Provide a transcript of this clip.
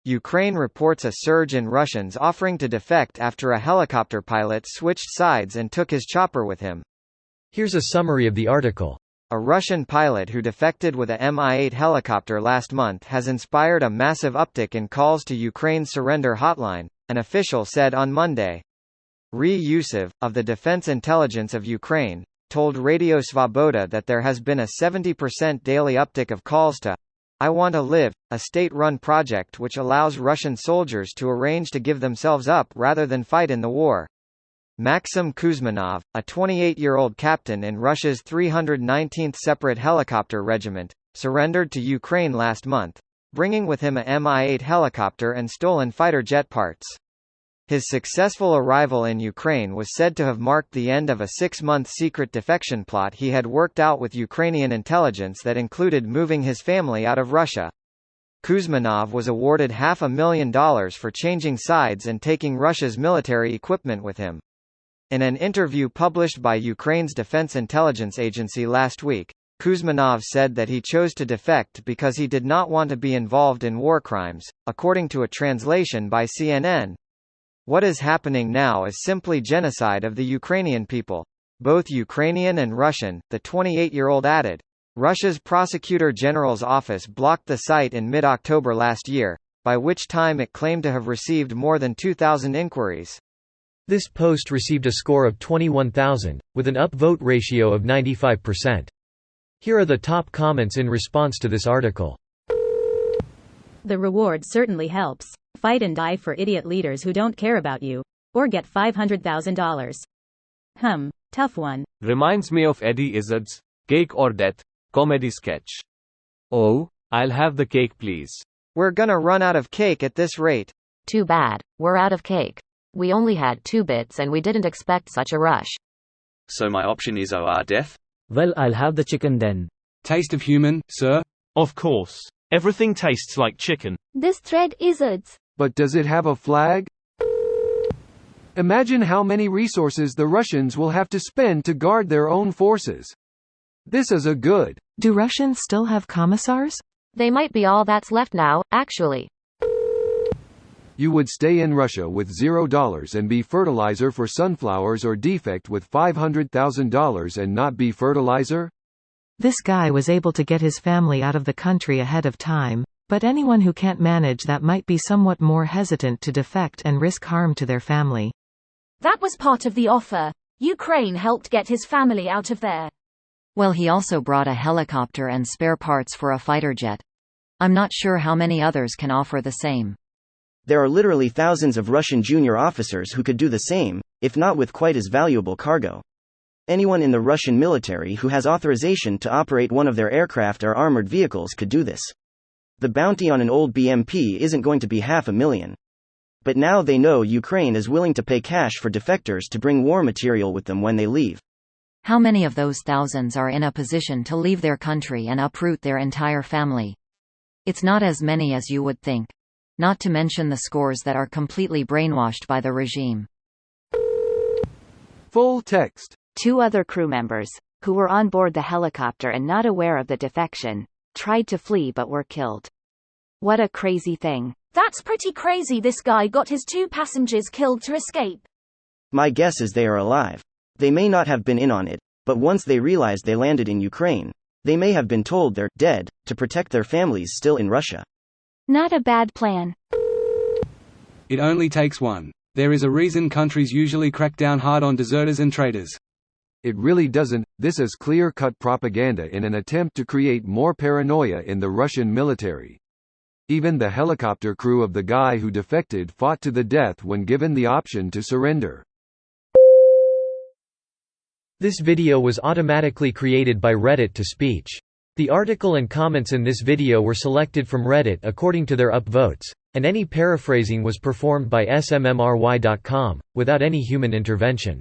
Ukraine reports a surge in Russians offering to defect after a helicopter pilot switched sides and took his chopper with him. Here's a summary of the article. A Russian pilot who defected with a Mi-8 helicopter last month has inspired a massive uptick in calls to Ukraine's surrender hotline, an official said on Monday. Ry Yusev, of the Defense Intelligence of Ukraine, told Radio Svoboda that there has been a 70% daily uptick of calls to I Want to Live, a state-run project which allows Russian soldiers to arrange to give themselves up rather than fight in the war. Maxim Kuzmanov, a 28-year-old captain in Russia's 319th Separate Helicopter Regiment, surrendered to Ukraine last month, bringing with him a Mi-8 helicopter and stolen fighter jet parts. His successful arrival in Ukraine was said to have marked the end of a 6-month secret defection plot he had worked out with Ukrainian intelligence that included moving his family out of Russia. Kuzmanov was awarded $500,000 for changing sides and taking Russia's military equipment with him. In an interview published by Ukraine's Defense Intelligence Agency last week, Kuzmanov said that he chose to defect because he did not want to be involved in war crimes, according to a translation by CNN. What is happening now is simply genocide of the Ukrainian people. Both Ukrainian and Russian, the 28-year-old added. Russia's Prosecutor General's office blocked the site in mid-October last year, by which time it claimed to have received more than 2,000 inquiries. This post received a score of 21,000, with an upvote ratio of 95%. Here are the top comments in response to this article. The reward certainly helps. Fight and die for idiot leaders who don't care about you. Or get $500,000. Tough one. Reminds me of Eddie Izzard's Cake or Death comedy sketch. Oh, I'll have the cake please. We're gonna run out of cake at this rate. Too bad, we're out of cake. We only had 2 bits and we didn't expect such a rush. So my option is OR death? Well, I'll have the chicken then. Taste of human, sir? Of course. Everything tastes like chicken. This thread Izzards. But does it have a flag? Imagine how many resources the Russians will have to spend to guard their own forces. This is a good. Do Russians still have commissars? They might be all that's left now, actually. You would stay in Russia with $0 and be fertilizer for sunflowers, or defect with $500,000 and not be fertilizer? This guy was able to get his family out of the country ahead of time, but anyone who can't manage that might be somewhat more hesitant to defect and risk harm to their family. That was part of the offer. Ukraine helped get his family out of there. Well, he also brought a helicopter and spare parts for a fighter jet. I'm not sure how many others can offer the same. There are literally thousands of Russian junior officers who could do the same, if not with quite as valuable cargo. Anyone in the Russian military who has authorization to operate one of their aircraft or armored vehicles could do this. The bounty on an old BMP isn't going to be $500,000. But now they know Ukraine is willing to pay cash for defectors to bring war material with them when they leave. How many of those thousands are in a position to leave their country and uproot their entire family? It's not as many as you would think. Not to mention the scores that are completely brainwashed by the regime. Full text. 2 other crew members, who were on board the helicopter and not aware of the defection, tried to flee but were killed. What a crazy thing. That's pretty crazy. This guy got his 2 passengers killed to escape. My guess is they are alive. They may not have been in on it, but once they realized they landed in Ukraine, they may have been told they're dead, to protect their families still in Russia. Not a bad plan. It only takes one. There is a reason countries usually crack down hard on deserters and traitors. It really doesn't. This is clear-cut propaganda in an attempt to create more paranoia in the Russian military. Even the helicopter crew of the guy who defected fought to the death when given the option to surrender. This video was automatically created by Reddit to speech. The article and comments in this video were selected from Reddit according to their upvotes, and any paraphrasing was performed by smmry.com, without any human intervention.